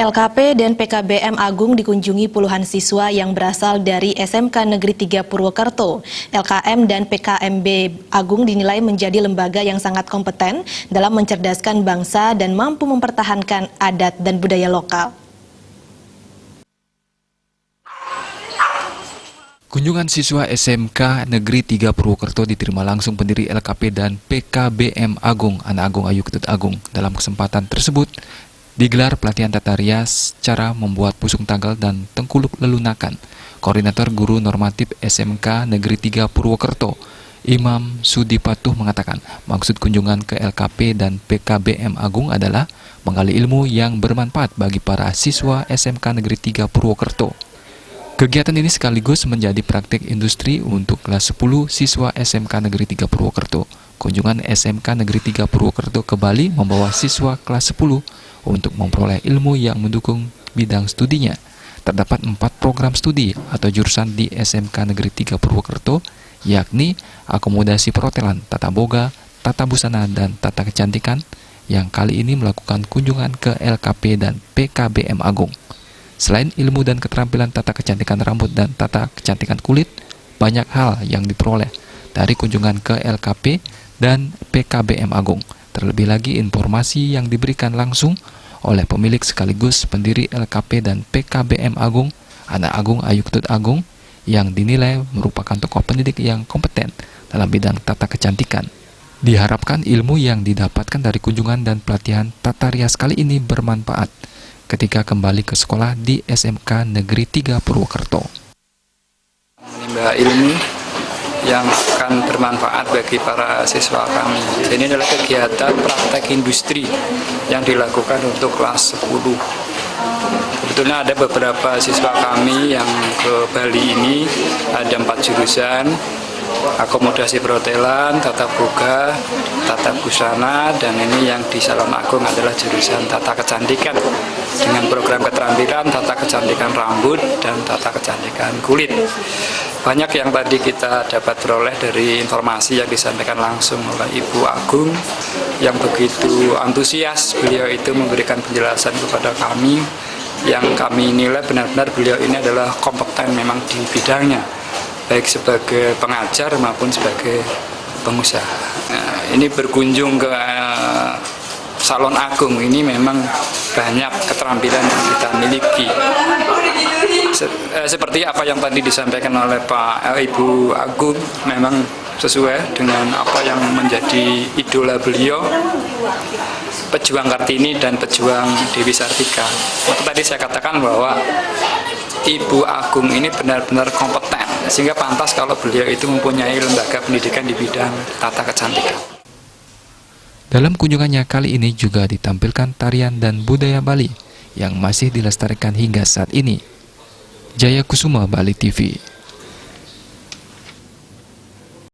LKP dan PKBM Agung dikunjungi puluhan siswa yang berasal dari SMK Negeri 3 Purwokerto. LKM dan PKMB Agung dinilai menjadi lembaga yang sangat kompeten dalam mencerdaskan bangsa dan mampu mempertahankan adat dan budaya lokal. Kunjungan siswa SMK Negeri 3 Purwokerto diterima langsung pendiri LKP dan PKBM Agung, Anak Agung Ayu Ketut Agung. Dalam kesempatan tersebut, digelar pelatihan tata rias, cara membuat pusung tanggal dan tengkuluk lelunakan. Koordinator Guru Normatif SMK Negeri 3 Purwokerto, Imam Sudipatuh mengatakan, maksud kunjungan ke LKP dan PKBM Agung adalah menggali ilmu yang bermanfaat bagi para siswa SMK Negeri 3 Purwokerto. Kegiatan ini sekaligus menjadi praktik industri untuk kelas 10 siswa SMK Negeri 3 Purwokerto. Kunjungan SMK Negeri 3 Purwokerto ke Bali membawa siswa kelas 10 untuk memperoleh ilmu yang mendukung bidang studinya. Terdapat 4 program studi atau jurusan di SMK Negeri 3 Purwokerto, yakni akomodasi perhotelan, tata boga, tata busana, dan tata kecantikan, yang kali ini melakukan kunjungan ke LKP dan PKBM Agung. Selain ilmu dan keterampilan tata kecantikan rambut dan tata kecantikan kulit, banyak hal yang diperoleh dari kunjungan ke LKP dan PKBM Agung. Terlebih lagi informasi yang diberikan langsung oleh pemilik sekaligus pendiri LKP dan PKBM Agung, Anak Agung Ayu Ketut Agung, yang dinilai merupakan tokoh pendidik yang kompeten dalam bidang tata kecantikan. Diharapkan ilmu yang didapatkan dari kunjungan dan pelatihan tata rias kali ini bermanfaat ketika kembali ke sekolah di SMK Negeri 3 Purwokerto. Menimba ilmu yang akan bermanfaat bagi para siswa kami. Ini adalah kegiatan praktek industri yang dilakukan untuk kelas 10. Sebetulnya ada beberapa siswa kami yang ke Bali ini, ada 4 jurusan: akomodasi perhotelan, tata boga, tata busana, dan ini yang di Salon Agung adalah jurusan tata kecantikan dengan program keterampilan tata kecantikan rambut dan tata kecantikan kulit. Banyak yang tadi kita dapat peroleh dari informasi yang disampaikan langsung oleh Ibu Agung yang begitu antusias. Beliau itu memberikan penjelasan kepada kami yang kami nilai benar-benar beliau ini adalah kompeten memang di bidangnya, baik sebagai pengajar maupun sebagai pengusaha. Nah, ini berkunjung ke Salon Agung ini memang banyak keterampilan yang kita miliki. Seperti apa yang tadi disampaikan oleh Ibu Agung, memang sesuai dengan apa yang menjadi idola beliau, pejuang Kartini dan pejuang Dewi Sartika. Maka tadi saya katakan bahwa Ibu Agung ini benar-benar kompeten, sehingga pantas kalau beliau itu mempunyai lembaga pendidikan di bidang tata kecantikan. Dalam kunjungannya kali ini juga ditampilkan tarian dan budaya Bali yang masih dilestarikan hingga saat ini. Jaya Kusuma, Bali TV.